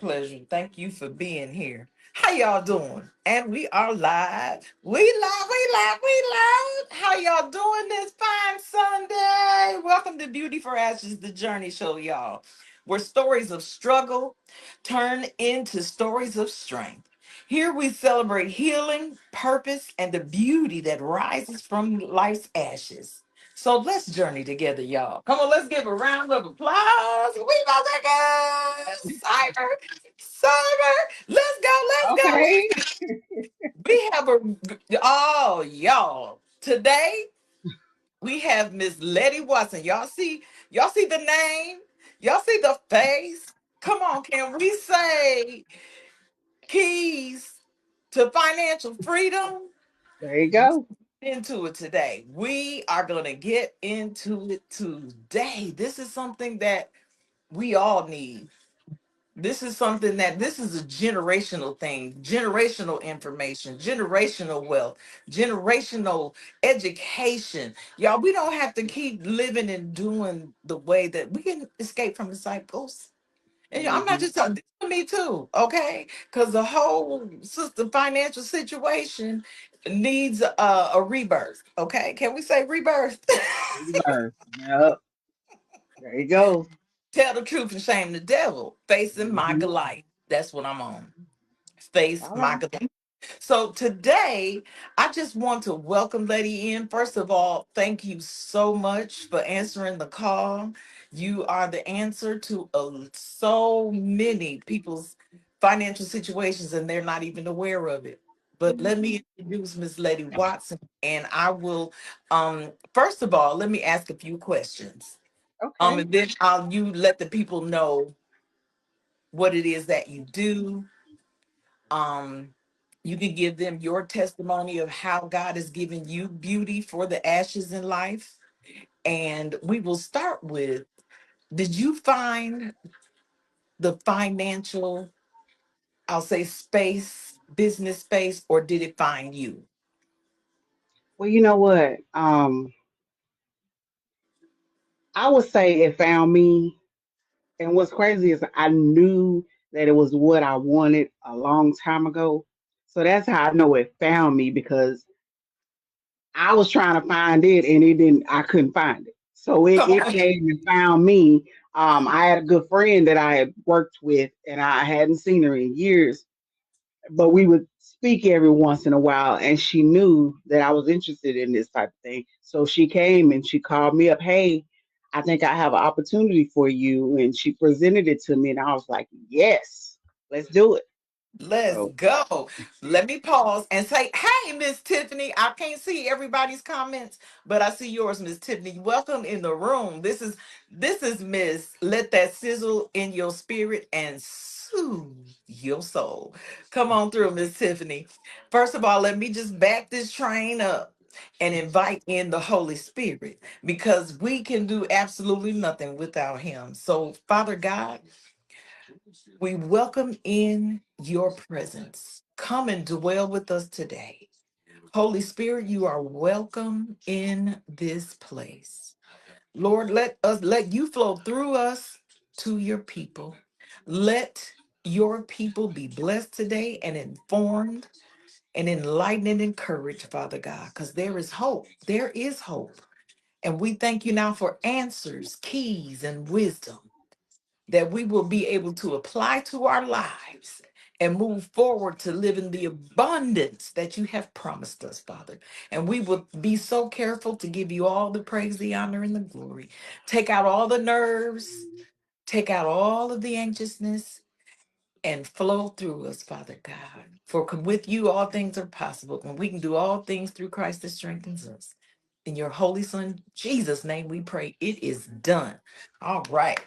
pleasure. Thank you for being here. How y'all doing? And we are live. We live. How y'all doing this fine Sunday? Welcome to Beauty for Ashes, the Journey Show, y'all. Where stories of struggle turn into stories of strength. Here we celebrate healing, purpose, and the beauty that rises from life's ashes. So let's journey together, y'all. Come on, let's give a round of applause. We about to go. Cyber. Let's go. Let's go. Okay. We have oh, y'all. Today we have Miss Letty Watson. Y'all see the name? Y'all see the face? Come on, can we say keys to financial freedom? There you go. Into it today. We are going to get into it today. This is something that we all need. This is a generational thing, generational information, generational wealth, generational education. Y'all, we don't have to keep living and doing the way that we can escape from the cycles. And I'm not Hmm. just talking to me too, okay? Because the whole system financial situation needs a rebirth. Okay, can we say rebirth? Rebirth. Yep. There you go. Tell the truth and shame the devil. Facing my Hmm. Goliath. That's what I'm on. Face All my right. Goliath. So today, I just want to welcome Lady in. First of all, thank you so much for answering the call. You are the answer to so many people's financial situations, and they're not even aware of it. But let Hmm. me introduce Miss Lady Watson, and I will. First of all, let me ask a few questions. Okay. And then you let the people know what it is that you do. Um, you can give them your testimony of how God has given you beauty for the ashes in life. And we will start with, did you find the financial, I'll say space, business space, or did it find you? Well, you know what? I would say it found me. And what's crazy is I knew that it was what I wanted a long time ago. So that's how I know it found me because I was trying to find it and I couldn't find it. So it, Come it on. came and found me. I had a good friend that I had worked with and I hadn't seen her in years, but we would speak every once in a while and she knew that I was interested in this type of thing. So she came and she called me up, hey, I think I have an opportunity for you. And she presented it to me and I was like, yes, let's do it. Let's So go. Let me pause and say, hey, Miss Tiffany. I can't see everybody's comments, but I see yours, Miss Tiffany. Welcome in the room. This is Miss Let That Sizzle in Your Spirit and Soothe Your Soul. Come on through, Miss Tiffany. First of all, let me just back this train up and invite in the Holy Spirit because we can do absolutely nothing without him. So, Father God, we welcome in your presence. Come and dwell with us today. Holy Spirit, you are welcome in this place. Lord, let you flow through us to your people. Let your people be blessed today and informed and enlightened and encouraged, Father God, because there is hope. There is hope. And we thank you now for answers, keys, and wisdom that we will be able to apply to our lives and move forward to live in the abundance that you have promised us, Father. And we will be so careful to give you all the praise, the honor, and the glory. Take out all the nerves, take out all of the anxiousness, and flow through us, Father God. For with you, all things are possible, and we can do all things through Christ that strengthens us. In your holy Son, Jesus' name, we pray. It is done. All right.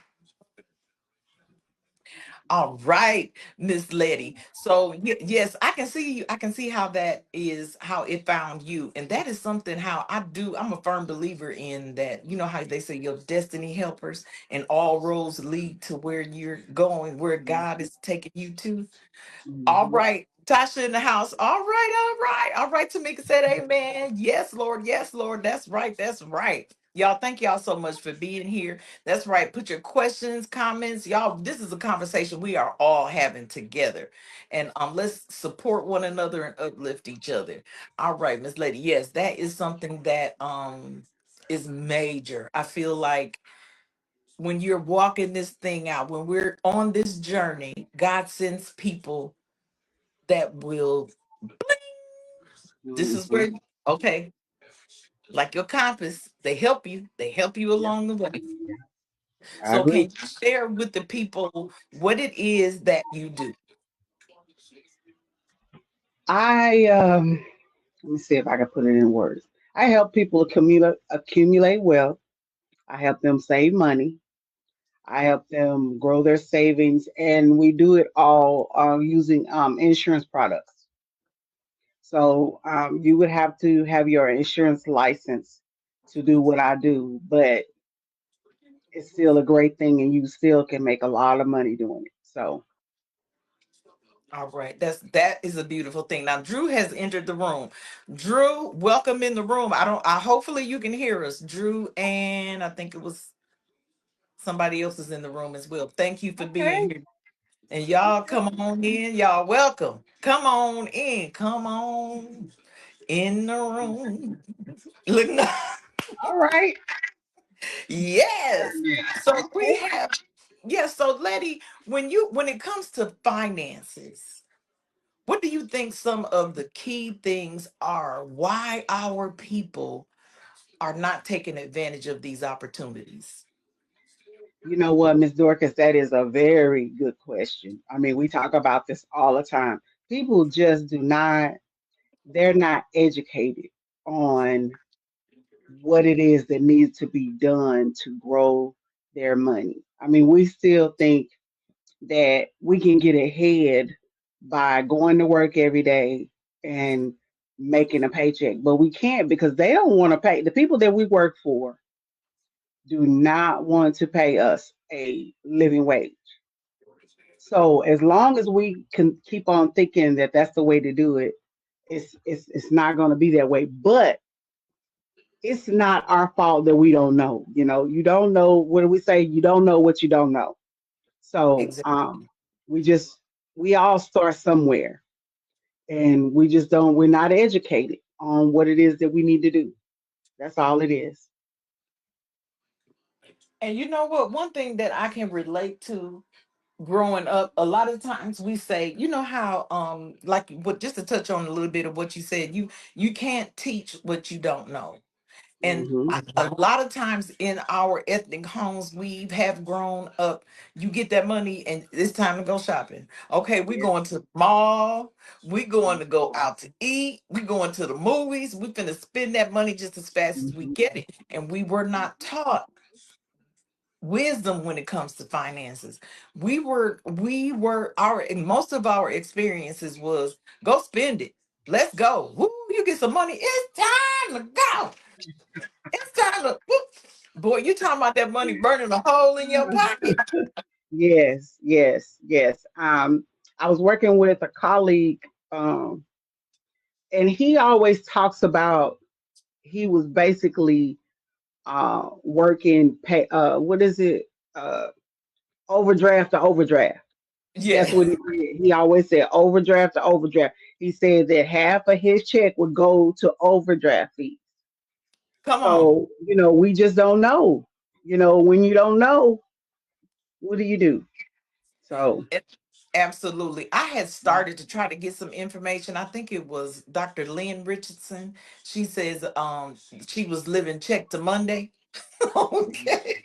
All right, Miss Letty. So yes, I can see you. I can see how that is how it found you, and that is something how I do. I'm a firm believer in that. You know how they say your destiny helpers, and all roads lead to where you're going, where God is taking you to. All mhm. right, Tasha in the house. All right, all right, all right. Tamika said, "Amen." Yes, Lord. Yes, Lord. That's right. That's right. Y'all, thank y'all so much for being here. That's right. Put your questions, comments. Y'all, this is a conversation we are all having together. And let's support one another and uplift each other. All right, Miss Lady. Yes, that is something that is major. I feel like when you're walking this thing out, when we're on this journey, God sends people that will, this is Hmm. where, okay, like your compass, they help you Yeah, along the way. I So can agree. you share with the people what it is that you do? I let me see if I can put it in words. I help people accumulate wealth. I help them save money. I help them grow their savings, and we do it all using insurance products. So you would have to have your insurance license to do what I do, but it's still a great thing, and you still can make a lot of money doing it. So All right, that is a beautiful thing. Now Drew has entered the room. Drew, welcome in the room. I hopefully you can hear us. Drew, and I think it was somebody else is in the room as well. Thank you for being okay, here. And y'all okay, come on in. Y'all welcome. Come on in. Come on in the room. Look now. all right. Yes. So we Okay. have, yes. So Letty, when it comes to finances, what do you think some of the key things are? Why our people are not taking advantage of these opportunities? You know what, Miss Dorcas, that is a very good question. I mean, we talk about this all the time. People just do not, they're not educated on what it is that needs to be done to grow their money. I mean, we still think that we can get ahead by going to work every day and making a paycheck, but we can't because they don't want to pay. The people that we work for do not want to pay us a living wage. So as long as we can keep on thinking that that's the way to do it, it's not going to be that way. But it's not our fault that we don't know. You know, you don't know. What do we say? You don't know what you don't know. So Exactly. we just we all start somewhere, and we just don't. We're not educated on what it is that we need to do. That's all it is. And you know what? One thing that I can relate to growing up, a lot of times we say, you know how like what, just to touch on a little bit of what you said, you can't teach what you don't know. And Hmm. a lot of times in our ethnic homes, we have grown up. You get that money, and it's time to go shopping. Okay, we're Yeah. going to the mall. We going to go out to eat. We going to the movies. We finna spend that money just as fast as we Hmm. get it. And we were not taught wisdom when it comes to finances. We were our, and most of our experiences was go spend it. Let's go. Woo, you get some money. It's time to go. It's time to whoop. Boy, you talking about that money burning a hole in your pocket. Yes, yes, yes. I was working with a colleague, and he always talks about he was basically working pay what is it? Uh Overdraft to overdraft. That's Yeah. what he did. He always said overdraft to overdraft. He said that half of his check would go to overdraft fees. Come on. So, you know, we just don't know. You know, when you don't know, what do you do? So, It- Absolutely. I had started to try to get some information. I think it was Dr. Lynn Richardson. She says she was living check to Monday. Okay.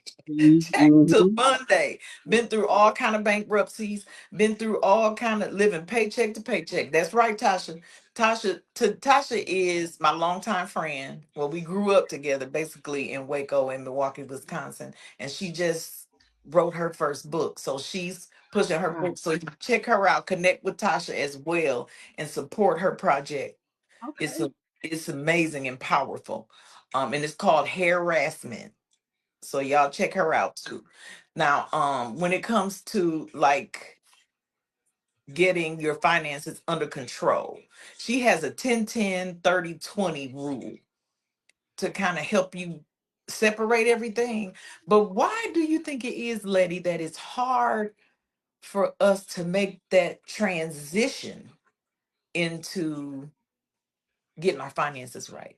Check to mm-hmm. Monday. Been through all kind of bankruptcies. Been through all kind of living paycheck to paycheck. That's right, Tasha. Tasha is my longtime friend. Well, we grew up together, basically in Waco, in Milwaukee, Wisconsin, and she just wrote her first book. So she's pushing her Ah, book. So you check her out. Connect with Tasha as well, and support her project. It's okay. a it's amazing and powerful. And it's called Harassment. So y'all check her out too. Now, when it comes to like getting your finances under control, she has a 10-10-30-20 rule to kind of help you. separate everything. But why do you think it is, Letty, that it's hard for us to make that transition into getting our finances right?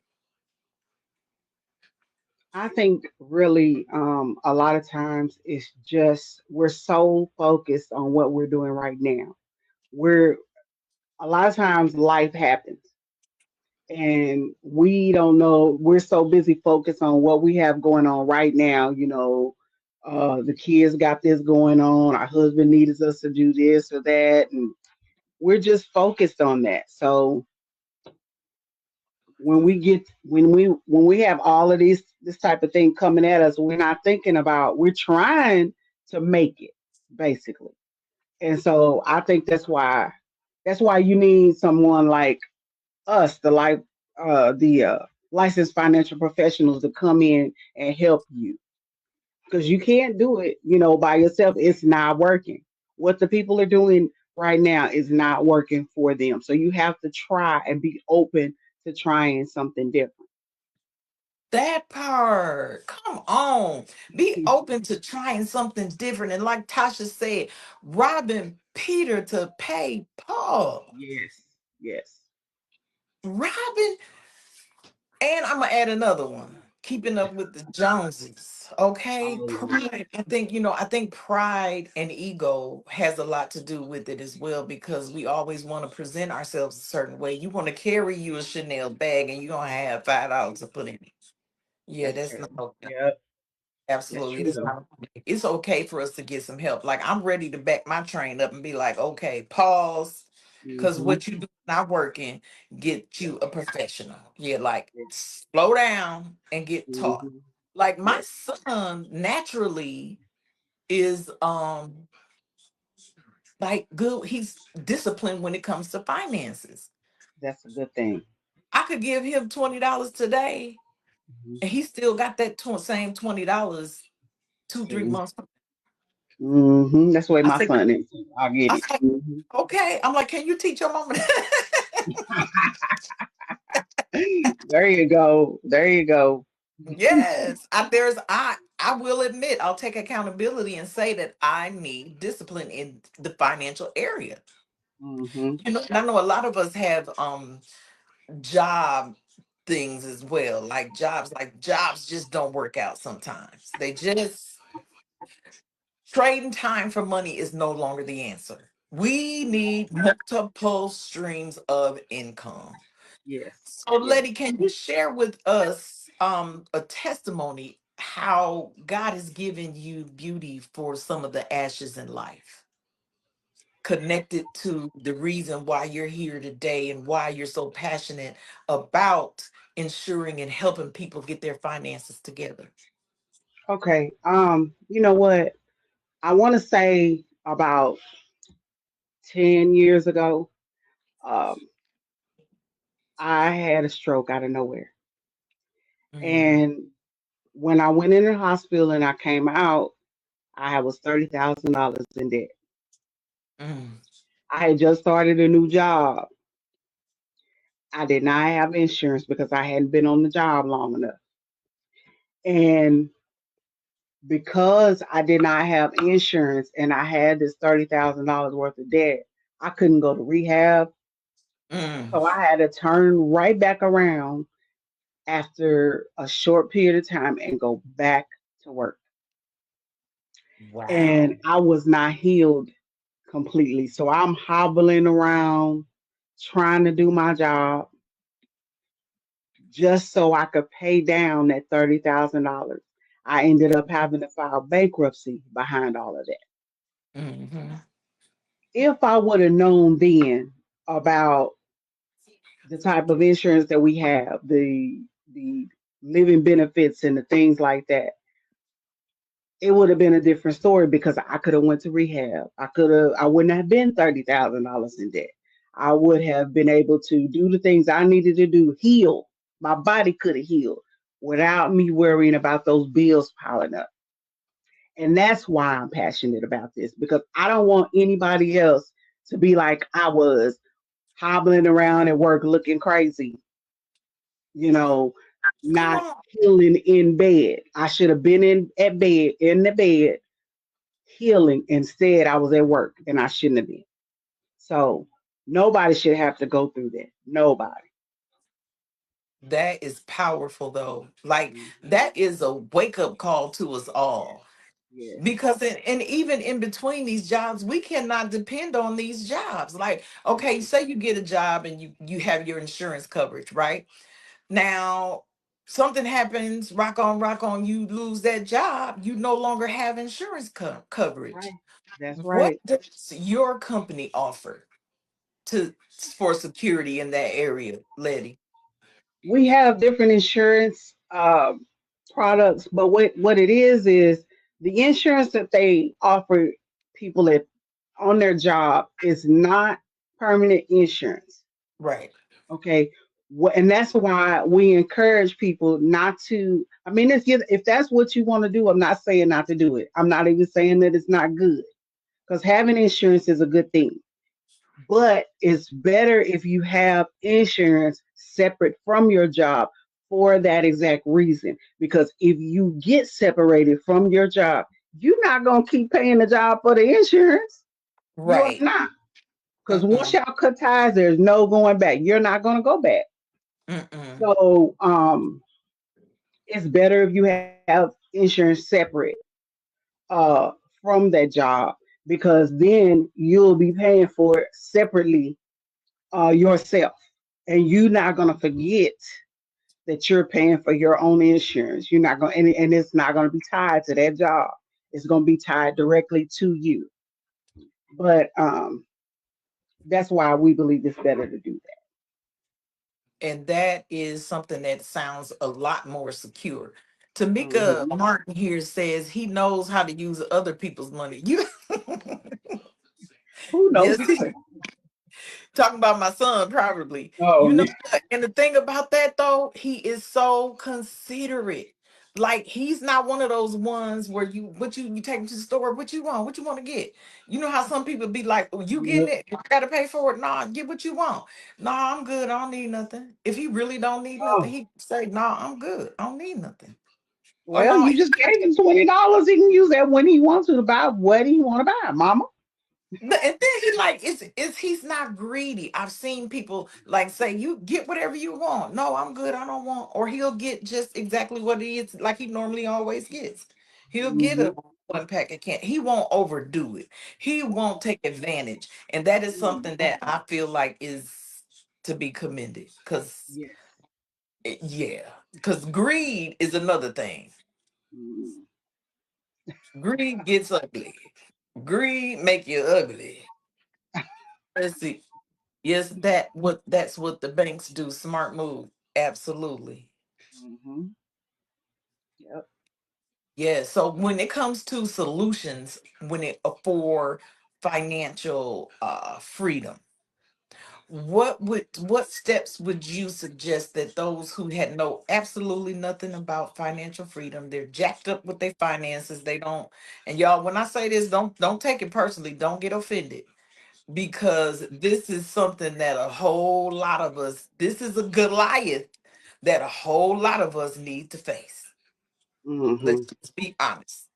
I think really a lot of times it's just we're so focused on what we're doing right now. We're a lot of times life happens and we don't know. We're so busy focused on what we have going on right now. The kids got this going on. Our husband needs us to do this or that, and we're just focused on that. So when we have all of this type of thing coming at us, we're not thinking about. We're trying to make it basically, and so I think that's why you need someone like us, the licensed financial professionals, to come in and help you because you can't do it, by yourself. It's not working. What the people are doing right now is not working for them. So you have to try and be open to trying something different. That part. Come on. Be open to trying something different. And like Tasha said, robbing Peter to pay Paul. Yes, yes. Robbing, and I'm gonna add another one. Keeping up with the Joneses. Okay. Oh yeah. Pride. I think pride and ego has a lot to do with it as well, because we always want to present ourselves a certain way. You want to carry you a Chanel bag and you're gonna have $5 to put in it. Yeah, That's that's true. not okay. Yep, that's Absolutely. true It's though. not okay. It's okay for us to get some help. Like, I'm ready to back my train up and be like, okay, pause. Because Hmm. what you do not working, get Yep. you a professional. Yeah, like slow down and get taught. Hmm. Like my Yes, son naturally is like good. He's disciplined when it comes to finances. that's a good thing. I could give him $20 today Hmm. and he still got that same $20 two, three See. months. That's the way I my said, son is. I get I it. said, Hmm. okay. I'm like, can you teach your mama that? There you go. There you go. Yes. I will admit, I'll take accountability and say that I need discipline in the financial area. Hmm. And I know a lot of us have job things as well. Like jobs just don't work out sometimes. They just trading time for money is no longer the answer. We need multiple streams of income. Yes. So, Yes. Letty, can you share with us a testimony how God has given you beauty for some of the ashes in life, connected to the reason why you're here today and why you're so passionate about ensuring and helping people get their finances together? Okay. You know what? I want to say about 10 years ago, um, I had a stroke out of nowhere. Mm, And when I went in the hospital and I came out, I was $30,000 in debt. mm, I had just started a new job. I did not have insurance because I hadn't been on the job long enough. And because I did not have insurance and I had this $30,000 worth of debt, I couldn't go to rehab. mm. So I had to turn right back around after a short period of time and go back to work. Wow. And I was not healed completely. So I'm hobbling around trying to do my job just so I could pay down that $30,000. I ended up having to file bankruptcy behind all of that. Hmm. If I would have known then about the type of insurance that we have, the living benefits and the things like that, it would have been a different story because I could have went to rehab. I wouldn't have been $30,000 in debt. I would have been able to do the things I needed to do, heal. My body could have healed without me worrying about those bills piling up. And that's why I'm passionate about this because I don't want anybody else to be like I was hobbling around at work looking crazy, you know, Come not on. healing in bed. I should have been in the bed, healing. Instead, I was at work and I shouldn't have been. So nobody should have to go through that. Nobody. That is powerful though. Like Mhm. that is a wake up call to us Yes. all. Yes. Because and even in between these jobs, we cannot depend on these jobs. Like, okay, Mhm. say you get a job and you have your insurance coverage, right? Now something happens, rock on, you lose that job, you no longer have insurance That's coverage. right. That's What right. does your company offer to for security in that area, Letty? We have different insurance products, but what it is the insurance that they offer people at on their job is not permanent insurance. Right. Okay. And that's why we encourage people not to. I mean, if that's what you want to do, I'm not saying not to do it. I'm not even saying that it's not good because having insurance is a good thing. But it's better if you have insurance separate from your job for that exact reason. Because if you get separated from your job, you're not going to keep paying the job for the insurance. You are Right. not. Because once Mm-mm. y'all cut ties, there's no going back. You're not going to go back. Mm-mm. So it's better if you have insurance separate uh, from that job because then you'll be paying for it separately yourself. And you're not going to forget that you're paying for your own insurance. You're not going and it's not going to be tied to that job. It's going to be tied directly to you. But that's why we believe it's better to do And that is something that sounds a lot more secure. that. Tamika Martin here says he knows how to use other people's money. You Who knows? yes, talking about my son probably. Oh, You know yeah. what? And the thing about that though, he is so considerate. Like he's not one of those ones where you take him to the store, what you want to get. You know how some people be like, oh, you getting Yep. it, you gotta pay for it. Nah, get what you want. Nah, I'm good, I don't need nothing. If he really don't need nothing, Oh, he say, nah, I'm good, I don't need nothing. Or well, no, you just gave him $20. He can use that when he wants to buy what he want to buy, Mama. And then he like it's he's not greedy. I've seen people like say you get whatever you want. No, I'm good. I don't want. Or he'll get just exactly what he is like he normally always gets. He'll get Hmm. a one pack of candy. He won't overdo it. He won't take advantage, and that is something that I feel like is to be commended. Cause Yes. yeah, cause greed is another thing. Mhm. Greed gets ugly. Greed make you ugly. Let's see. Yes, that's what the banks do. Smart move. Absolutely. Mhm. Yep. Yeah. So when it comes to solutions, when it for financial freedom, what steps would you suggest that those who had know absolutely nothing about financial freedom, they're jacked up with their finances, they don't, and y'all, when I say this, don't take it personally, don't get offended because this is something that a whole lot of us, this is a Goliath that a whole lot of us need to face. Let's Hmm. just be honest.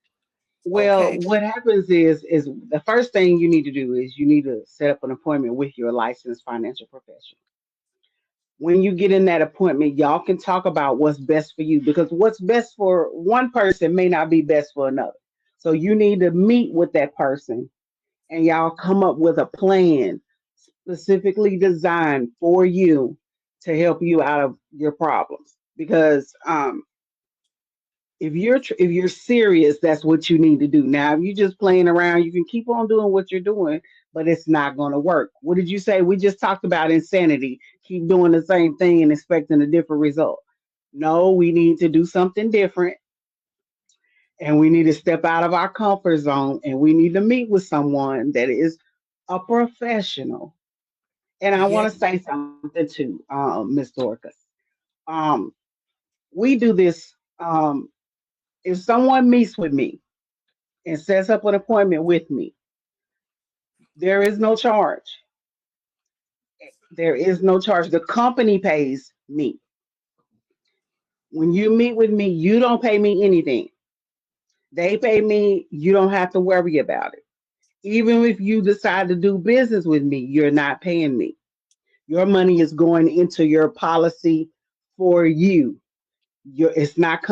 Well, Okay. what happens is the first thing you need to do is you need to set up an appointment with your licensed financial professional. When you get in that appointment, y'all can talk about what's best for you because what's best for one person may not be best for another. So you need to meet with that person and y'all come up with a plan specifically designed for you to help you out of your problems. Because if you're serious, that's what you need to do. Now, if you're just playing around, you can keep on doing what you're doing, but it's not going to work. What did you say? We just talked about insanity. Keep doing the same thing and expecting a different result. No, we need to do something different, and we need to step out of our comfort zone, and we need to meet with someone that is a professional. And I Yeah. want to say something too, Miss Dorcas. Um, we do this. If someone meets with me and sets up an appointment with me, there is no charge. There is no charge. The company pays me. When you meet with me, you don't pay me anything. They pay me, you don't have to worry about it. Even if you decide to do business with me, you're not paying me. Your money is going into your policy for you. It's not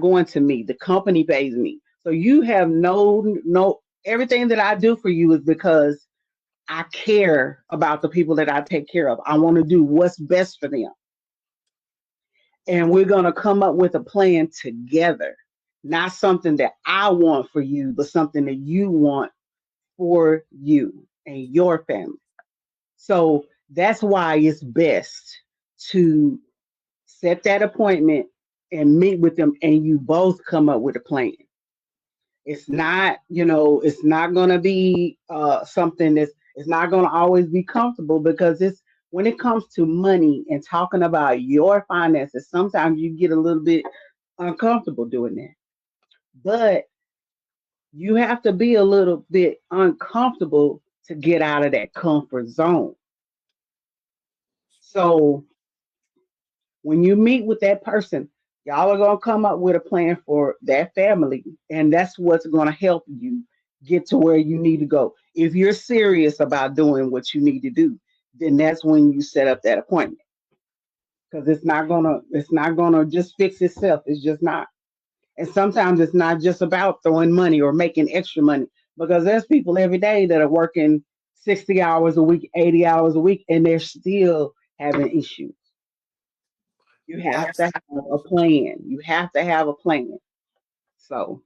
going to me. The company pays me. So you have no everything that I do for you is because I care about the people that I take care of. I want to do what's best for them. And we're going to come up with a plan together. Not something that I want for you, but something that you want for you and your family. So that's why it's best to set that appointment and meet with them and you both come up with a plan. It's not, it's not going to be something it's not going to always be comfortable because it's when it comes to money and talking about your finances, sometimes you get a little bit uncomfortable doing that. But you have to be a little bit uncomfortable to get out of that comfort zone. So when you meet with that person, y'all are going to come up with a plan for that family. And that's what's going to help you get to where you need to go. If you're serious about doing what you need to do, then that's when you set up that appointment. Because it's not gonna just fix itself. It's just not. And sometimes it's not just about throwing money or making extra money. Because there's people every day that are working 60 hours a week, 80 hours a week, and they're still having issues. You have to have Abs- a plan. You have to have a plan. So,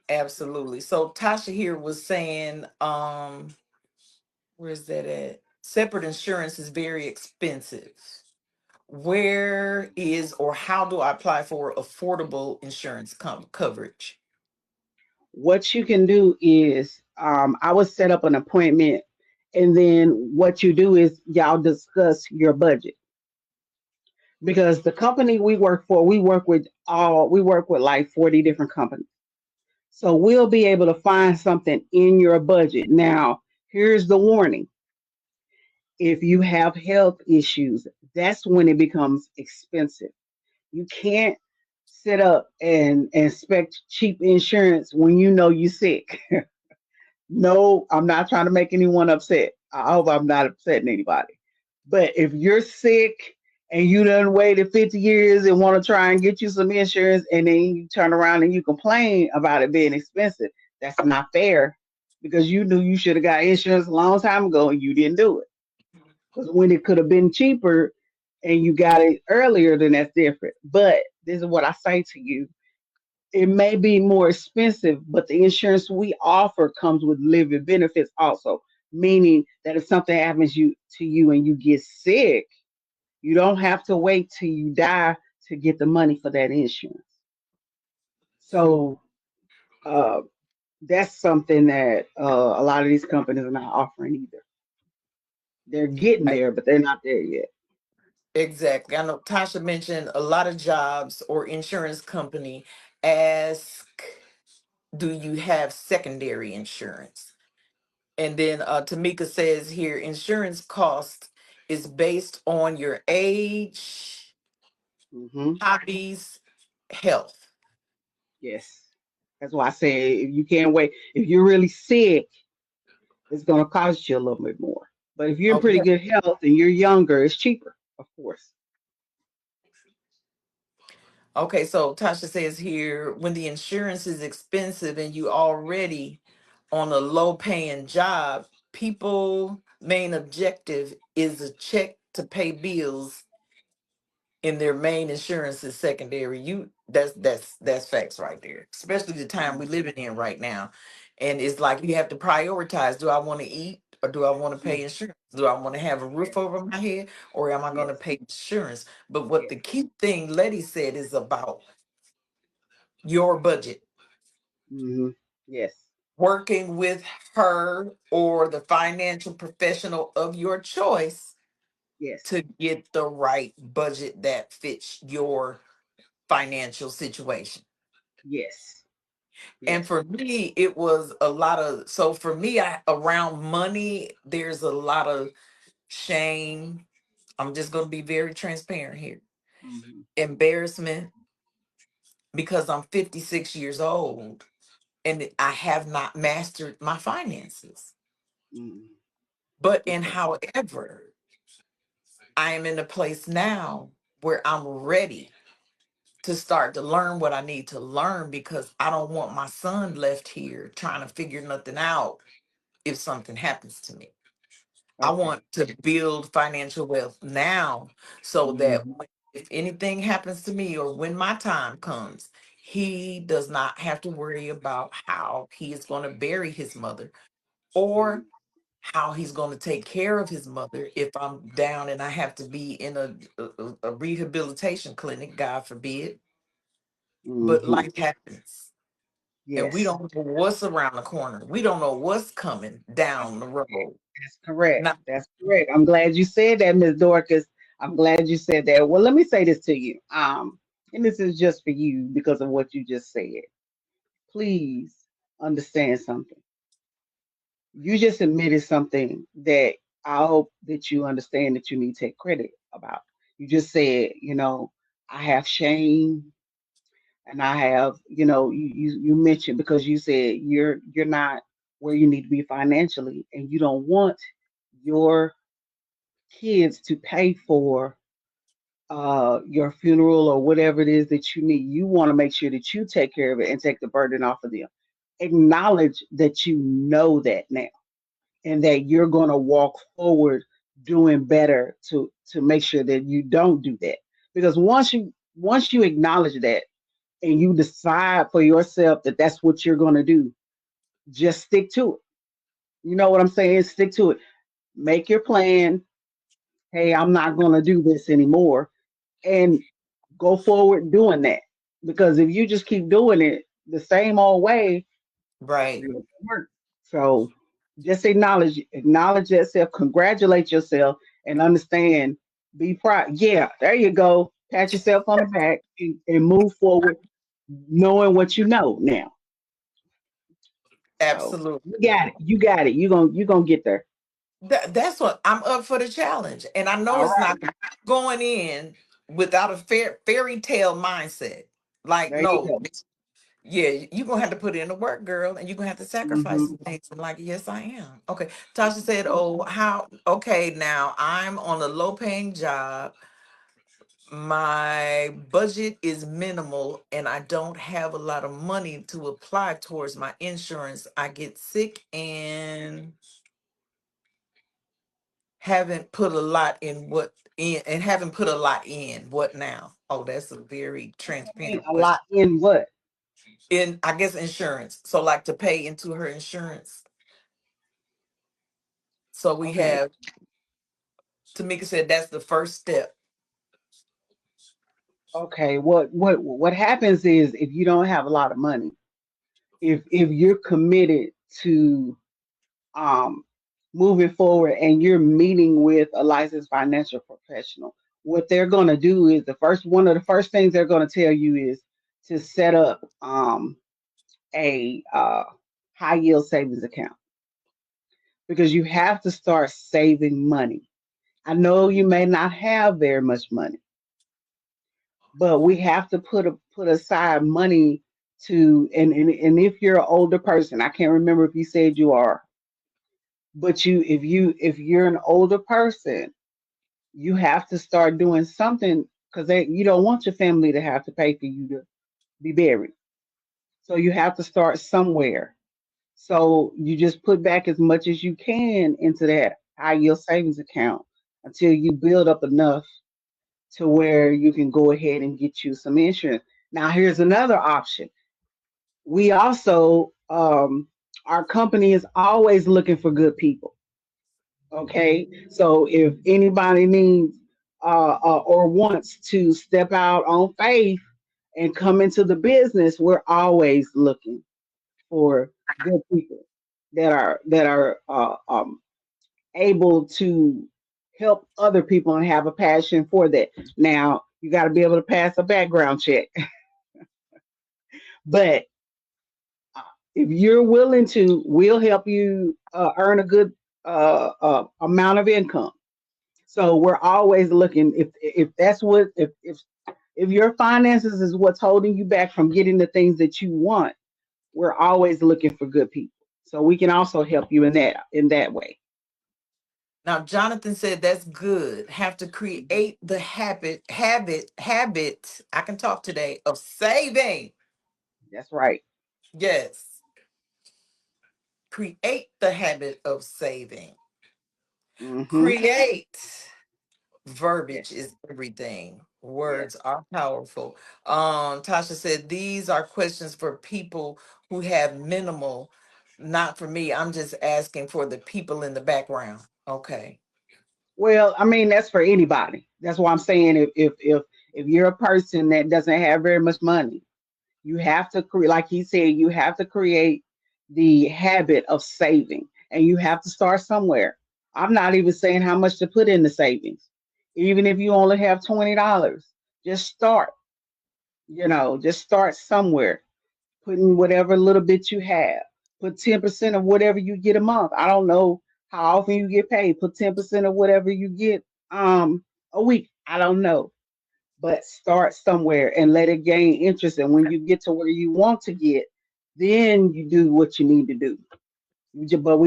Absolutely. So Tasha here was saying, where's that at? Separate insurance is very expensive. Where is or how do I apply for affordable insurance coverage? what you can do is, I would set up an appointment, and then what you do is y'all discuss your budget because the company we work for, we work with like 40 different companies. So we'll be able to find something in your budget. Now, here's the warning: if you have health issues, that's when it becomes expensive. You can't sit up and expect cheap insurance when you know you're sick. No, I'm not trying to make anyone upset. I hope I'm not upsetting anybody. But if you're sick and you done waited 50 years and want to try and get you some insurance and then you turn around and you complain about it being expensive, that's not fair because you knew you should have got insurance a long time ago and you didn't do it. Because when it could have been cheaper and you got it earlier, then that's different. But this is what I say to you: it may be more expensive, but the insurance we offer comes with living benefits also, meaning that if something happens to you and you get sick, you don't have to wait till you die to get the money for that insurance. So uh, that's something that a lot of these companies are not offering either. They're getting I- there, but they're not there yet. Exactly. I know Tasha mentioned a lot of jobs or insurance company ask, do you have secondary insurance? And then Tamika says here, insurance cost is based on your age, Hmm. hobbies, health. Yes, that's why I say if you can't wait, if you're really sick, it's going to cost you a little bit more. But if you're in pretty Okay. good health and you're younger, it's cheaper, of course. Okay, so Tasha says here, when the insurance is expensive and you already on a low paying job, people main objective is a check to pay bills and their main insurance is secondary. That's facts right there. Especially the time we living in right now. And it's like you have to prioritize. Do I want to eat or do I want to pay Mm. insurance? Do I want to have a Yes, roof over my head or am I going to yes, pay insurance? But what yes, the key thing Letty said is about your budget, hmm, yes, working with her or the financial professional of your choice yes, to get the right budget that fits your financial situation. yes, And yes, for me, it was a lot of, so for me, around money, there's a lot of shame. I'm just going to be very transparent here. Mm-hmm. embarrassment because I'm 56 years old and I have not mastered my finances. Mm-hmm. But in Okay. however, I am in a place now where I'm ready to start to learn what I need to learn because I don't want my son left here trying to figure nothing out if something happens to me. I Okay. want to build financial wealth now so that Mm-hmm. if anything happens to me or when my time comes, he does not have to worry about how he is going to bury his mother or how he's going to take care of his mother if I'm down and I have to be in a rehabilitation clinic, God forbid. But Mm-hmm. life happens and we Yes. don't know what's around the corner. We don't know what's coming down the road. That's correct. Now, That's correct. I'm glad you said that, Miss Dorcas. I'm glad you said that. Well, let me say this to you. And this is just for you because of what you just said. Please understand something. You just admitted something that I hope that you understand that you need to take credit about. You just said, I have shame and I have, you mentioned because you said you're not where you need to be financially and you don't want your kids to pay for your funeral or whatever it is that you need. You want to make sure that you take care of it and take the burden off of them. Acknowledge that you know that now and that you're going to walk forward doing better to make sure that you don't do that. Because once you acknowledge that and you decide for yourself that that's what you're going to do, just stick to it. You know what I'm saying? Stick to it. Make your plan. Hey, I'm not going to do this anymore and go forward doing that. Because if you just keep doing it the same old way, it right. won't work. So just acknowledge yourself, congratulate yourself, and understand. Be proud. Yeah, there you go. Pat yourself on the back and move forward, knowing what you know now. So you Absolutely. got it. You got it. You gonna get there. That's what I'm up for the challenge. And I know All it's right. not going in without a fairy tale mindset. Like, There you no, go. yeah, you're gonna have to put in the work, girl, and you're gonna have to sacrifice Hmm. some things. I'm like, yes, I am. Okay. Tasha said, oh, how okay, now I'm on a low paying job. My budget is minimal and I don't have a lot of money to apply towards my insurance. I get sick and haven't put a lot in haven't put a lot in. What now? Oh, that's a very What you mean transparent a question. lot in what? In I guess insurance. So like to pay into her insurance. So we Okay. have Tamika said that's the first step. Okay. What happens is if you don't have a lot of money, if you're committed to um, moving forward and you're meeting with a licensed financial professional, what they're going to do is one of the first things they're going to tell you is to set up a high yield savings account because you have to start saving money. I know you may not have very much money, but we have to put aside money to and if you're an older person, I can't remember if you said you are, but if you're an older person, you have to start doing something because you don't want your family to have to pay for you to be buried. So you have to start somewhere. So you just put back as much as you can into that high yield savings account until you build up enough to where you can go ahead and get you some insurance. Now here's another option. We also our company is always looking for good people. Okay, so if anybody needs or wants to step out on faith and come into the business, we're always looking for good people that are able to help other people and have a passion for that. Now you got to be able to pass a background check, but if you're willing to, we'll help you earn a good amount of income. So we're always looking if that's what if If your finances is what's holding you back from getting the things that you want, we're always looking for good people. So we can also help you in that way. Now, Jonathan said that's good. Have to create the habit. I can talk today of saving. That's right. Yes, create the habit of saving. Mm-hmm. Create. Yes. Verbiage is everything. Yes. Words are powerful. Tasha said these are questions for people who have minimal, not for me. I'm just asking for the people in the background. Okay. Well, I mean, that's for anybody. That's why I'm saying if you're a person that doesn't have very much money, you have to create, like he said, you have to create the habit of saving, and you have to start somewhere. I'm not even saying how much to put in the savings. Even if you only have $20, just start. Just start somewhere. Putting whatever little bit you have. Put 10% of whatever you get a month. I don't know how often you get paid. Put 10% of whatever you get a week. I don't know. But start somewhere and let it gain interest. And when you get to where you want to get, then you do what you need to do. But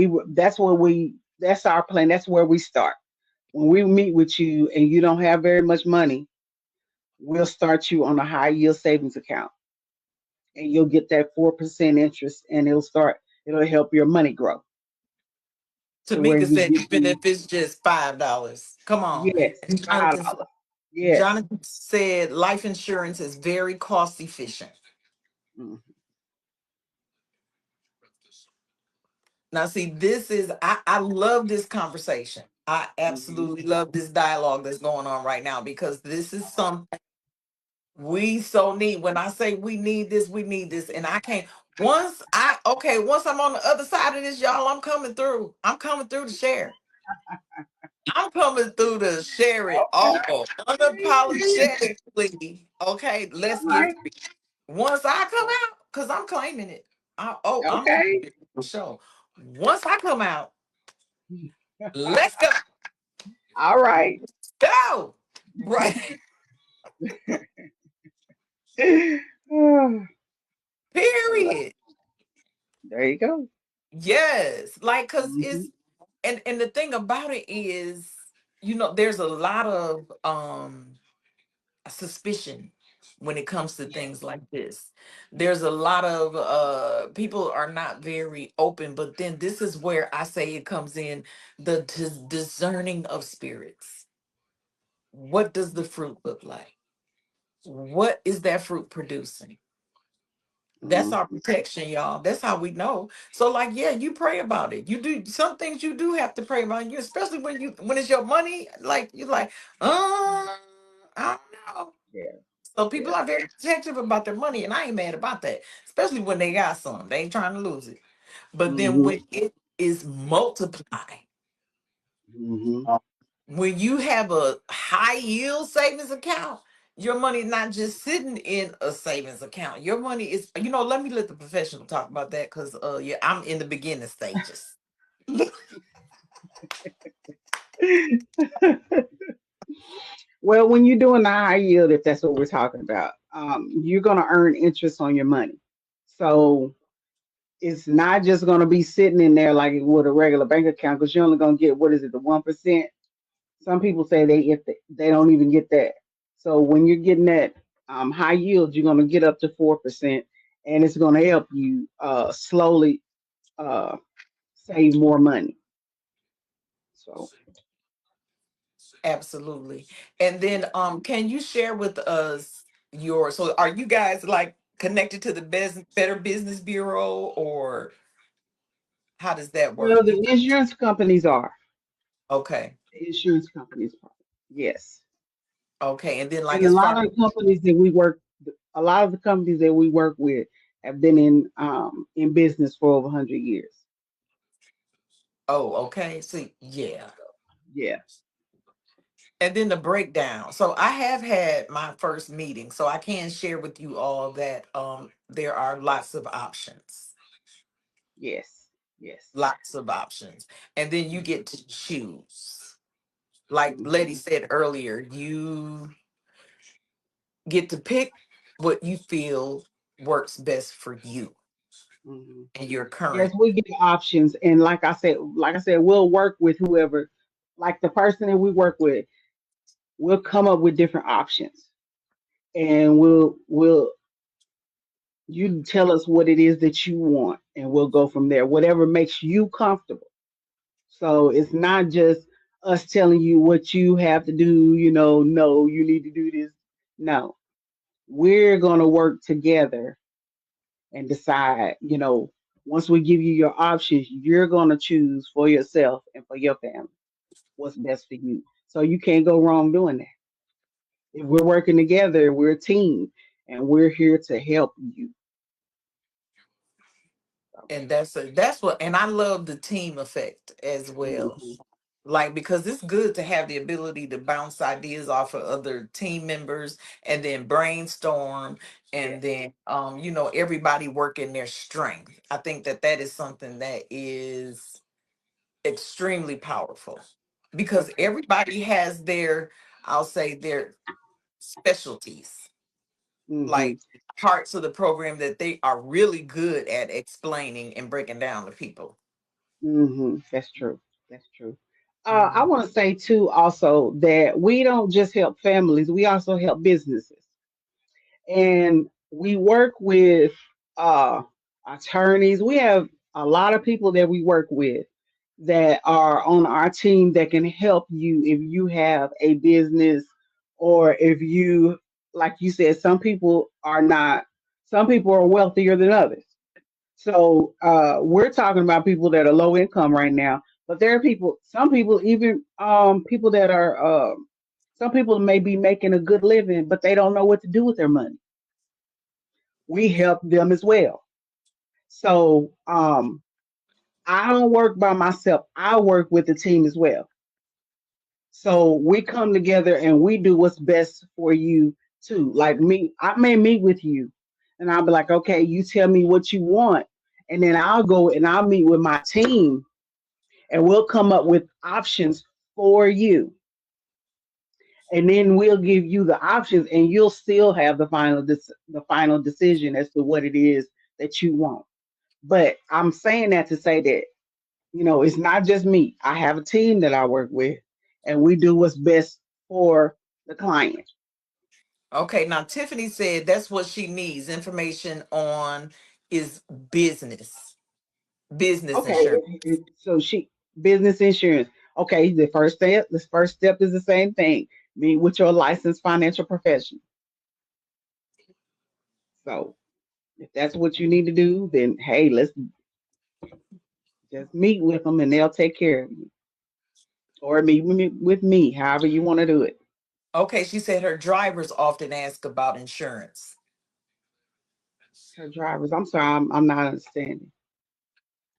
that's our plan. That's where we start. When we meet with you and you don't have very much money, we'll start you on a high yield savings account, and you'll get that 4% interest, and it'll help your money grow to where Tamika you said get even if the it's just $5. Come on. yes, And $5. Yes. Jonathan said life insurance is very cost efficient. Mm, Now, see, this is I love this conversation. I mhm. absolutely love this dialogue that's going on right now because this is something we so need. When I say we need this, and I can't. Once I'm on the other side of this, y'all, I'm coming through. I'm coming through to share. I'm coming through to share it Okay. all unapologetically. Okay, All let's get right. free. Once I come out, because I'm claiming it. I'm gonna Okay. do it for sure. Once I come out, let's go. All right. Go. Right. Oh, I love Period. there you go. Yes. Like, cause Hmm. it's and the thing about it is, there's a lot of suspicion when it comes to Yes. things like this. There's a lot of people are not very open, but then this is where I say it comes in the discerning of spirits. What does the fruit look like? What is that fruit producing? That's our Hmm. protection, y'all. That's how we know. So, like, yeah, you pray about it. You do some things you do have to pray about. You, especially when it's your money. Like you're like, I don't know. Yeah. So people Yeah. are very protective about their money, and I ain't mad about that. Especially when they got some, they ain't trying to lose it. But then Hmm. when it is multiplied, Hmm. when you have a high yield savings account, your money not just sitting in a savings account. Your money is, let me let the professional talk about that because yeah, I'm in the beginning stages. Well, when you're doing the high yield, if that's what we're talking about, you're going to earn interest on your money. So it's not just going to be sitting in there like it would a regular bank account, because you're only going to get, what is it, the 1%? Some people say they don't even get that. So when you're getting that high yield, you're going to get up to 4%, and it's going to help you slowly uh, save more money. So Absolutely. And then can you share with us so are you guys like connected to the Better Business Bureau, or how does that work? well, the insurance companies are. Okay. The insurance companies are. Yes. Okay. And then like And a as lot far of the companies that we work, a lot of the companies that we work with have been in business for over 100 years. okay. See, yeah. Yeah. And then the breakdown. So I have had my first meeting, so I can share with you all that there are lots of options. Yes. Yes. Lots of options. And then you get to choose. Like Letty Hmm. said earlier, get to pick what you feel works best for you Hmm. and your Yes, current. we give options, and like I said, we'll work with whoever, like the person that we work with. We'll come up with different options, and we'll you tell us what it is that you want, and we'll go from there. Whatever makes you comfortable. So it's not just us telling you what you have to do. No, you need to do this. No, we're gonna work together and decide. Once we give you your options, you're gonna choose for yourself and for your family what's best for you. So you can't go wrong doing that. If we're working together, we're a team, and we're here to help you. So, And that's what, and I love the team effect as well. mhm, Like, because it's good to have the ability to bounce ideas off of other team members and then brainstorm, and yes. then everybody work in their strength. I think that that is something that is extremely powerful, because Okay. everybody has their, I'll say, their specialties, Hmm. like parts of the program that they are really good at explaining and breaking down to people. That's true. That's true. I Mhm. want to say too, also, that we don't just help families; we also help businesses, and we work with uh, attorneys. We have a lot of people that we work with that are on our team that can help you if you have a business, or if you, like you said, some people are wealthier than others. So we're talking about people that are low income right now, but there are some people, even people that are, some people may be making a good living, but they don't know what to do with their money. We help them as well. So I don't work by myself. I work with the team as well. So we come together and we do what's best for you too. Like me, I may meet with you and I'll be like, okay, you tell me what you want. And then I'll go and I'll meet with my team and we'll come up with options for you. And then we'll give you the options and you'll still have the final decision as to what it is that you want. But I'm saying that to say that, it's not just me. I have a team that I work with and we do what's best for the client. Okay, now Tiffany said that's what she needs information on is business, business Okay, insurance. so she business insurance. Okay, the first step is the same thing. Meet with your licensed financial professional. So if that's what you need to do, then hey, let's just meet with them and they'll take care of you. Or meet with me, however you want to do it. Okay, she said her drivers often ask about insurance. Her drivers. I'm sorry, I'm not understanding.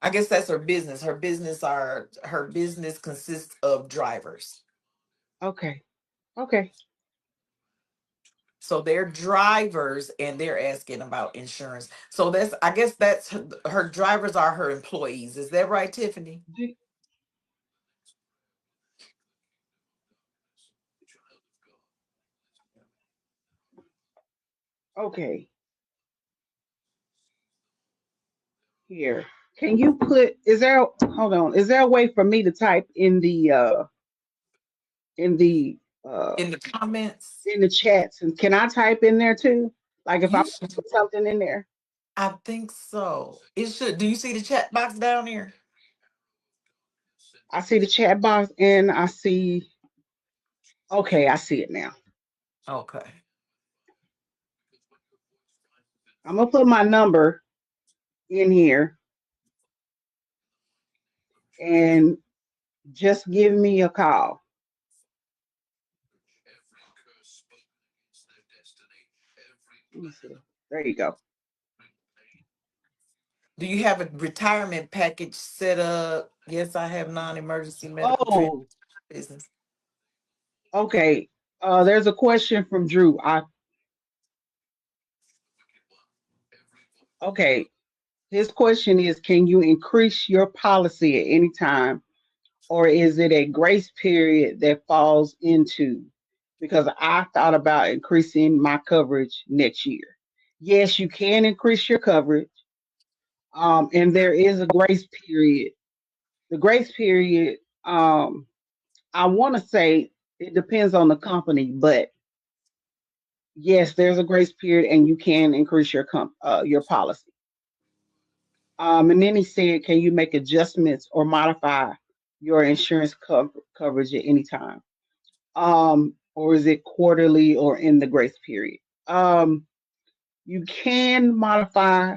I guess that's her business. Her business consists of drivers. Okay. Okay. So they're drivers and they're asking about insurance. So that's, I guess that's her drivers are her employees. Is that right, Tiffany? Do- Okay. Here. Can you put is there hold on. Is there a way for me to type in the uh In the comments, in the chats, and can I type in there too? Like if I you want to should, put something in there. I think so. It should. Do you see the chat box down here? I see the chat box and I see okay, I see it now. Okay. I'm gonna put my number in here and just give me a call. Let me see. There you go. Do you have a retirement package set up? Yes, I have non-emergency medical transport Oh, business. okay. There's a question from Drew. Okay. His question is, can you increase your policy at any time, or is it a grace period that falls into? because I thought about increasing my coverage next year. Yes, you can increase your coverage, and there is a grace period. The grace period, I want to say it depends on the company, but yes, there's a grace period, and you can increase your policy. And then he said, can you make adjustments or modify your insurance coverage at any time? Or is it quarterly or in the grace period? You can modify,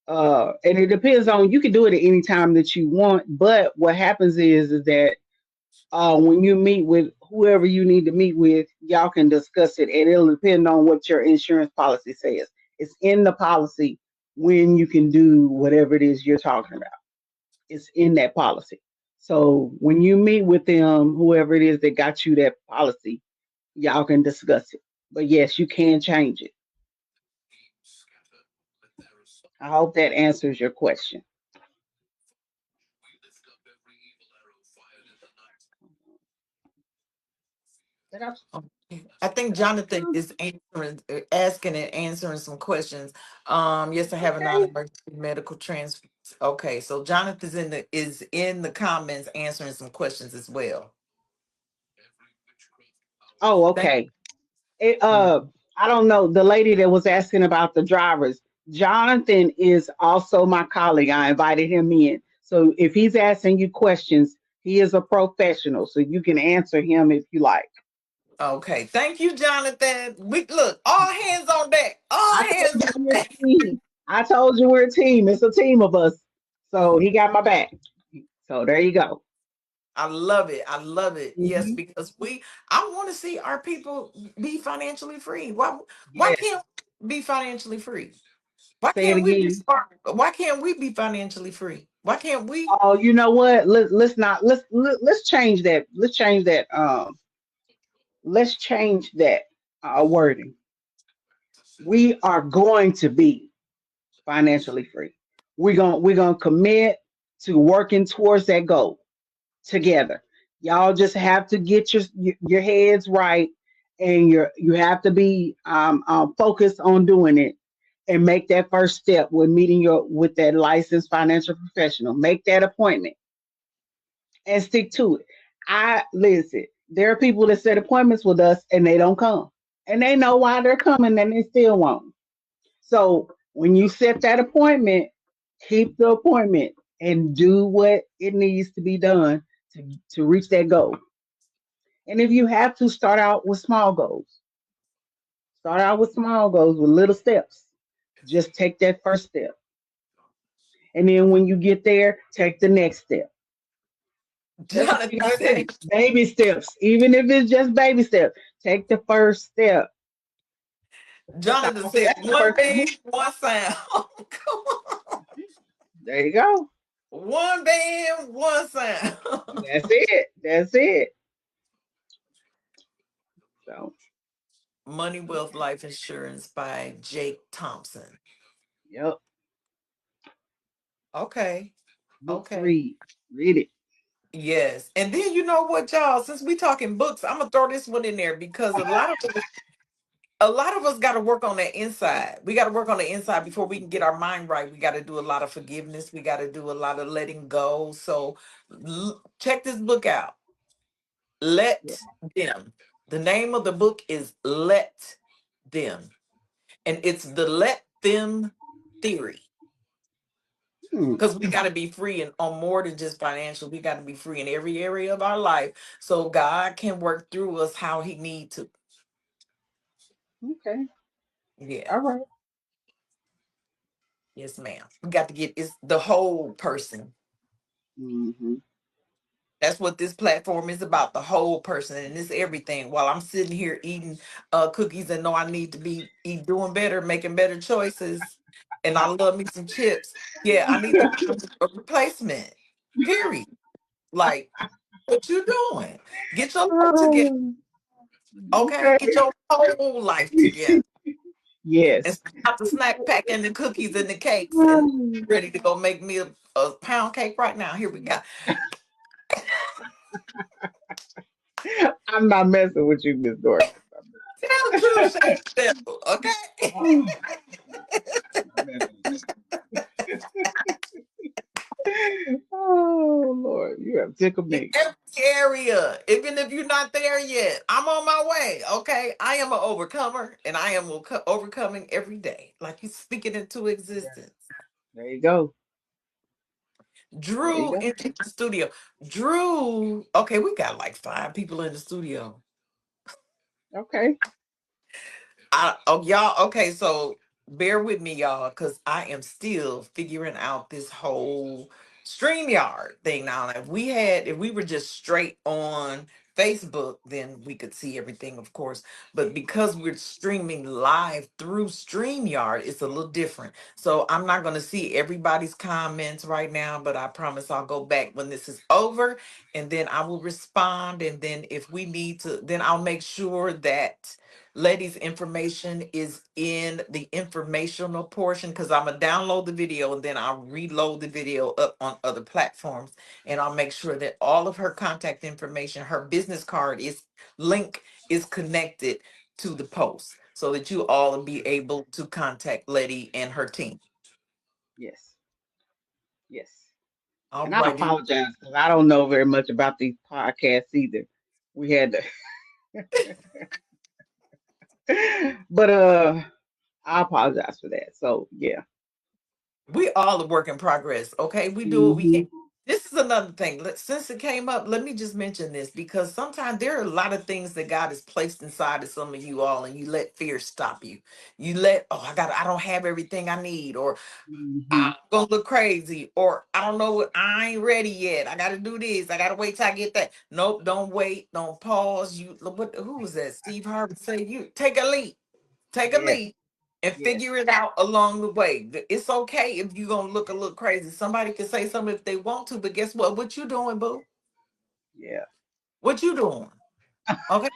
and it depends on, you can do it at any time that you want. But what happens is that when you meet with whoever you need to meet with, y'all can discuss it, and it'll depend on what your insurance policy says. It's in the policy when you can do whatever it is you're talking about. It's in that policy. So when you meet with them, whoever it is that got you that policy, y'all can discuss it. But yes, you can change it. I hope that answers your question. Did I- Okay. I think Jonathan is answering, asking and answering some questions. Yes, I have a Okay. non-emergency medical transfer. Okay, so Jonathan's in the comments answering some questions as well. Oh, Thank okay. It, you. I don't know. The lady that was asking about the drivers, Jonathan is also my colleague. I invited him in. So if he's asking you questions, he is a professional. So you can answer him if you like. Okay, thank you, Jonathan. We look, all hands on deck. All I told hands you on we're a deck. team. I told you we're a team. It's a team of us. So he got my back. So there you go. I love it. I love it. Yes, Hmm. because I want to see our people be financially free. Why Yes. can't we be financially free? Why Say it can't we be again. smart? Why can't we be financially free? Why can't we? Oh, you know what? Let's not let's change that. Let's change that. Let's change that wording. We are going to be financially free. We're gonna commit to working towards that goal together. Y'all just have to get your heads right, and you have to be focused on doing it, and make that first step with meeting your with that licensed financial professional. Make that appointment and stick to it. I listen. There are people that set appointments with us and they don't come, and they know why they're coming and they still won't. So when you set that appointment, keep the appointment and do what it needs to be done to reach that goal. And if you have to, start out with small goals. Start out with small goals with little steps. Just take that first step. And then when you get there, take the next step. That's all you Jonathan gotta do. said, Baby steps. Even if it's just baby steps. Take the first step. That's Jonathan all said, that's the one first step. band, one sound. Come on. There you go. One band, one sound. That's it. That's it. So Money, Wealth, Life Insurance by Jake Thompson. yep. Okay. Book to Okay. read. Read it. Yes. And then you know what, y'all? Since we talking books, I'm gonna throw this one in there because a lot of us got to work on that inside. We got to work on the inside before we can get our mind right. We got to do a lot of forgiveness. We got to do a lot of letting go. So check this book out. Yeah. Let Them. The name of the book is Let Them. And it's the Let Them theory. Hmm. Because we got to be free and on more than just financial. We got to be free in every area of our life. So God can work through us how he need to. Okay. Yeah. All right. Yes, ma'am. We got to get it's the whole person. Mm-hmm. That's what this platform is about, the whole person, and it's everything. While I'm sitting here eating cookies and know I need to be doing better, making better choices, and I love me some chips. Yeah, I need to find a replacement. Period. Like, what you doing? Get your life together. Oh, Okay, okay. get your whole life together, and Yes. stop the snack packing the cookies and the cakes, and ready to go make me a pound cake right now. Here we go. I'm not messing with you, Miss Dorcas. Tell the truth, shame the devil, okay? I'm not messing with you. Oh Lord, you have tickled In me. every area, even if you're not there yet, I'm on my way, okay? I am an overcomer, and I am overcoming every day, like you speak it into Yeah, existence. there you go. There you Drew go. into the studio. Drew, okay, we got like 5 people in the studio. Okay. Oh, y'all, okay, so bear with me, y'all, because I am still figuring out this whole StreamYard thing now. If we were just straight on Facebook, then we could see everything, of course. But because we're streaming live through StreamYard, it's a little different. So I'm not going to see everybody's comments right now, but I promise I'll go back when this is over and then I will respond. And then if we need to, then I'll make sure that Letty's information is in the informational portion because I'm gonna download the video and then I'll reload the video up on other platforms and I'll make sure that all of her contact information, her business card is link is connected to the post so that you all will be able to contact Letty and her team. Yes. Yes. All And I righty. apologize because I don't know very much about these podcasts either. We had to, but I apologize for that. So yeah. We all a work in progress. Okay, we do what we can. Hmm. This is another thing. Since it came up, let me just mention this because sometimes there are a lot of things that God has placed inside of some of you all, and you let fear stop you. You let, oh, I don't have everything I need, or Hmm. I'm gonna look crazy, or I don't know what, I ain't ready yet. I gotta do this. I gotta wait till I get that. Nope, don't wait, don't pause. You what? Who was that? Steve Harvey say you take a leap. Take a Yes. leap and Yes. figure it out along the way. It's okay if you're gonna look a little crazy. Somebody can say something if they want to, but guess what? What you doing, boo? Yeah. What you doing? Okay.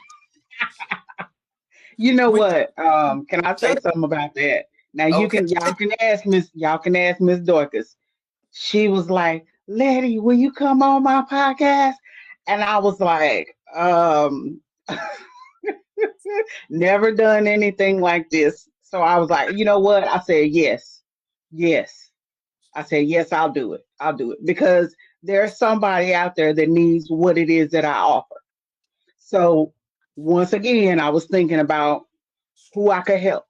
You know We what? Can I say shut something about that? Now you okay. can y'all can ask Miss Dorcas. She was like, Letty, will you come on my podcast? And I was like, never done anything like this. So I was like, you know what? I said, yes, yes. I said, yes, I'll do it. I'll do it because there's somebody out there that needs what it is that I offer. So once again, I was thinking about who I could help.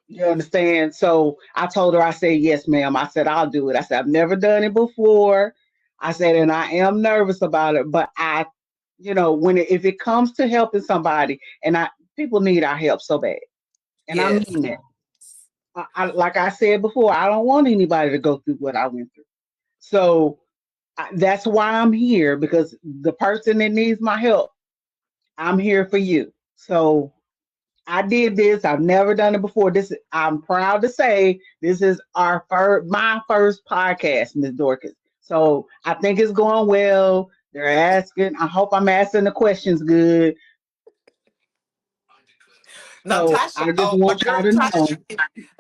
You understand? So I told her, I said, yes, ma'am. I said, I'll do it. I said, I've never done it before. I said, and I am nervous about it, but if it comes to helping somebody, and people need our help so bad, and I Yes. mean that. Like I said before, I don't want anybody to go through what I went through. So that's why I'm here because the person that needs my help, I'm here for you. So I did this. I've never done it before. I'm proud to say this is my first podcast, Miss Dorcas. So I think it's going well. They're asking. I hope I'm asking the questions good. Now So Tasha, I just oh want y'all to know.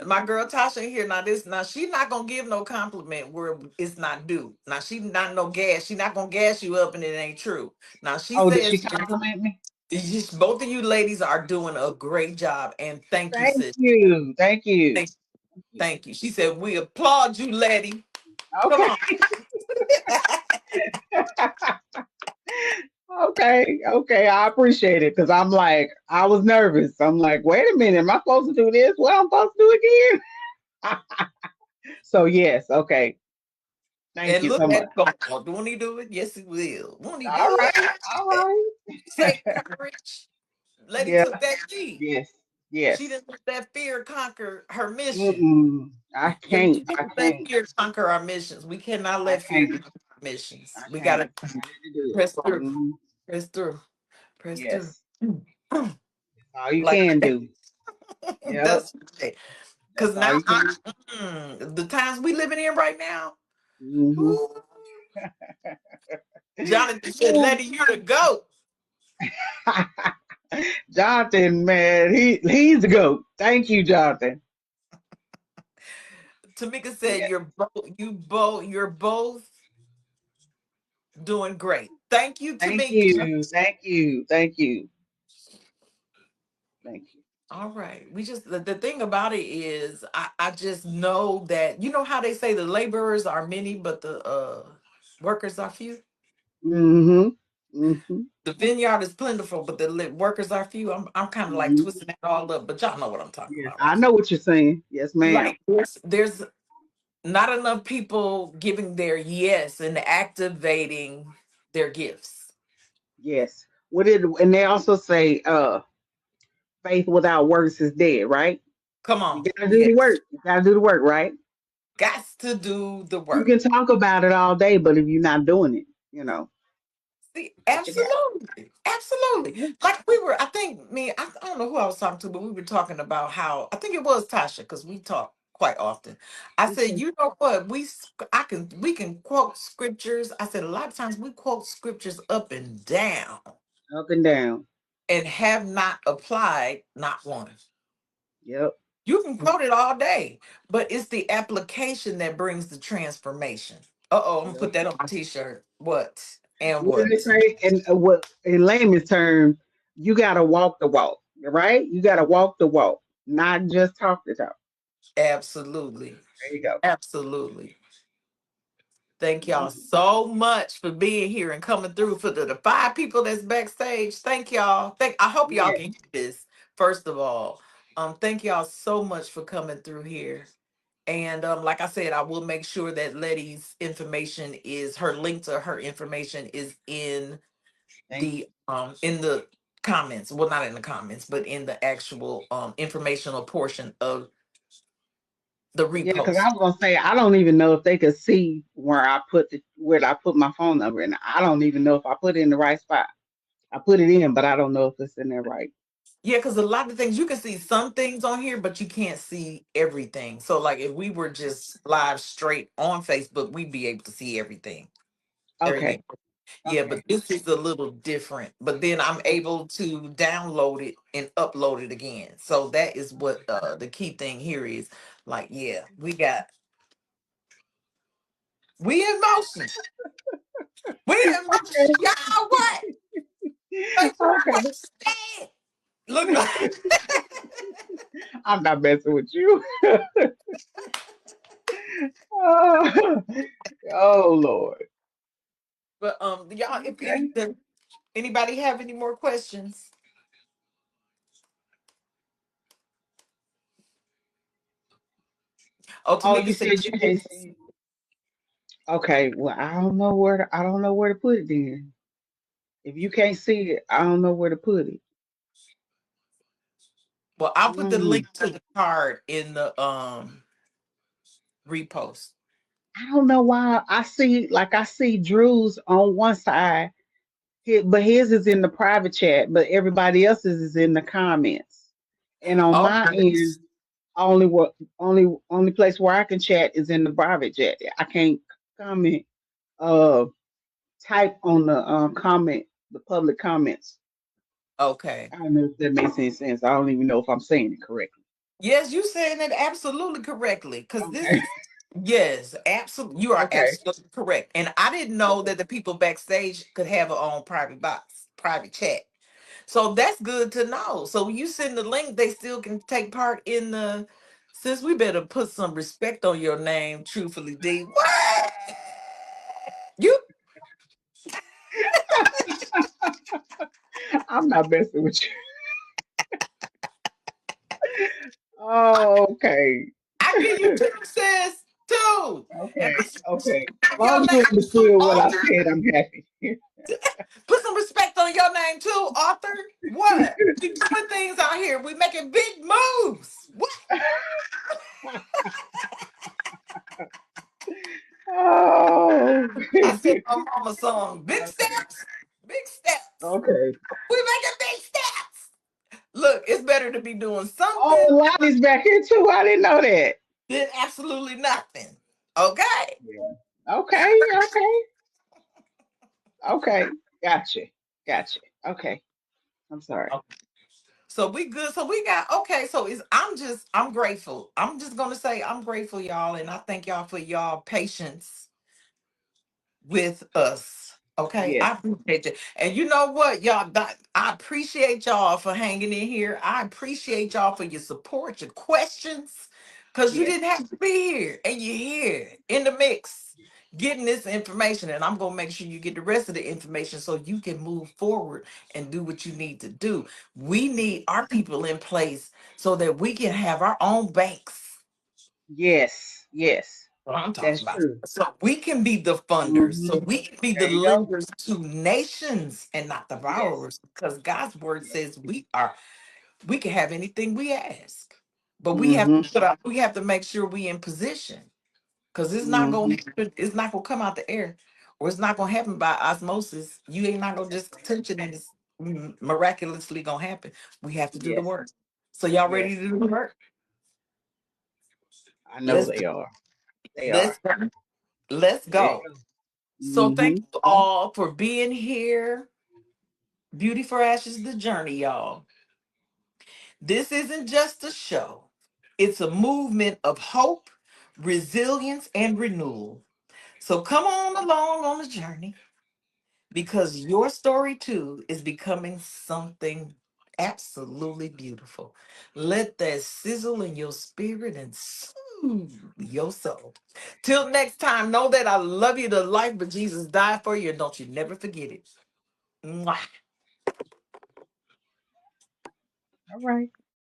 my girl Tasha here. Now she's not gonna give no compliment where it's not due. Now she not no gas. She not gonna gas you up and it ain't true. Now she Oh, did she says compliment me? both of you ladies are doing a great job and thank you, Thank sis. you. Thank you. Thank, thank you. She said we applaud you, Letty. Come Okay. on. Okay. Okay. I appreciate it because I was nervous. I'm like, wait a minute. Am I supposed to do this? What I'm supposed to do again? So, yes. Okay. Thank And you look so at much. it go. Won't he do it? Yes, he will. Won't he All do right. All it? right. Take courage. Letty Yeah. took that lead. Yes. She Yes. didn't let that fear conquer her mission. Mm-mm. I Yeah, we can't. can't I let can't. fear conquer our missions. We cannot I let fear can't. conquer our missions. I We can't. gotta I'm ready to do it. press through, Mhm. press through, press through. Yes. That's all you Like can do. Yep. that's right. Because That's all now you can do. the times we living in right now, Hmm. ooh, Jonathan said, "Letty, you the goat." Jonathan, man, he's the goat. Thank you, Jonathan. Tamika said, Yeah. "You're both. You're both Doing great. Thank you, Thank Tamika. you. Thank you. Thank you. Thank you. All right. We just the thing about it is I just know that you know how they say the laborers are many, but the workers are few. Mm-hmm. Mm-hmm. The vineyard is plentiful, but the workers are few. I'm kind of like Mm-hmm. twisting that all up, but y'all know what I'm talking Yes, about, I right? know what you're saying. Yes, ma'am. Like there's not enough people giving their yes and activating their gifts. Yes. What did and they also say faith without works is dead, right? Come You on. gotta do the Yes. work. You gotta do the work, right? Got to do the You work. can talk about it all day, but if you're not doing it, See, what you got? absolutely. Absolutely. Yeah. Like we were, I think me, I don't know who I was talking to, but we were talking about how I think it was Tasha, because we talk quite often. I said, Okay. you know what? We can quote scriptures. I said a lot of times we quote scriptures up and down Up and down. and have not applied not one. Yep. You can quote it all day, but it's the application that brings the transformation. Uh-oh, I'm gonna Yep. put that on my t-shirt. What? And What do they what? say? And what in layman's term, you gotta walk the walk, right? You gotta walk the walk, not just talk the talk. Absolutely. There you go. Absolutely. Thank y'all Mhm. so much for being here and coming through for the five people that's backstage. Thank y'all. I hope y'all Yeah. can hear this, first of all. Thank y'all so much for coming through here. And like I said, I will make sure that Letty's information is her link to her information is Thank you. in the comments. Well, not in the comments, but in the actual informational portion of the Yeah, because I repost. was gonna say I don't even know if they could see where I put my phone number, and I don't even know if I put it in the right spot. I put it in, but I don't know if it's in there right. Yeah, because a lot of things you can see some things on here, but you can't see everything. So, like if we were just live straight on Facebook, we'd be able to see everything. Everything. Okay. Yeah, but Okay. this is a little different. But then I'm able to download it and upload it again. So that is what the key thing here is. Like, yeah, we in motion. We in motion. Okay. Y'all what? Make you Okay. understand. Look like I'm not messing with you. Oh, oh Lord. but y'all if Okay. anybody have any more questions? Oh, Oh, Tamika you said said you she can't didn't. see. Okay. Well, I don't know where to put it then. If you can't see it, I don't know where to put it. Well, I'll put the Mm, link to the card in the repost. I don't know why I see Drew's on one side, but his is in the private chat, but everybody else's is in the comments. And on my Okay. end, only what only place where I can chat is in the private chat. I can't comment uh type on the the public comments. Okay. I don't know if that makes any sense. I don't even know if I'm saying it correctly. Yes, you saying it absolutely correctly. Because this Okay. is yes, absolutely. You are Okay. absolutely correct. And I didn't know Okay. that the people backstage could have their own private box, private chat. So that's good to know. So you send the link, they still can take part in the. Since we better put some respect on your name, truthfully, D. What you? I'm not messing with you. Oh, okay. I give you two, sis. Two. And Okay. put some Okay. respect As on your long as name you too, understood what I author. said, I'm happy. Put some respect on your name too, author. What? We doing things out here. We making big moves. What? Oh. I said my mama song. Big Okay. steps. Big steps. Okay. We making big steps. Look, it's better to be doing Oh, something Lottie's back here too. I didn't know that. than absolutely nothing. Okay? Yeah. Okay. Okay. Okay. Gotcha. Gotcha. Okay. I'm sorry. So we good. So we got okay. So it's I'm grateful. I'm just gonna say I'm grateful, y'all, and I thank y'all for y'all patience with us. Okay, I Yes. appreciate you. And you know what, y'all, I appreciate y'all for hanging in here. I appreciate y'all for your support, your questions, because you Yes. didn't have to be here. And you're here in the mix, getting this information. And I'm going to make sure you get the rest of the information so you can move forward and do what you need to do. We need our people in place so that we can have our own banks. Yes. Yes. What I'm That's talking about. true. So we can be the funders. So Hmm. we can be the There you go. lenders to nations and not the Yes. borrowers. Because God's word Yes. says we can have anything we ask. But we have to Hmm. we have to make sure we in position. Because Hmm. it's not gonna come out the air, or it's not gonna happen by osmosis. You ain't not gonna just touch it and it's miraculously gonna happen. We have to do the Yes. work. So y'all ready Yes. to do the work? I know Let's they are. They let's are. go. Let's There you go. go. So thank Hmm. you all for being here. Beauty for Ashes, the journey, y'all. This isn't just a show, it's a movement of hope, resilience, and renewal. So come on along on the journey because your story too is becoming something absolutely beautiful. Let that sizzle in your spirit and soothe your soul. Till next time, know that I love you to life, but Jesus died for you, and don't you never forget it. Mwah. All right.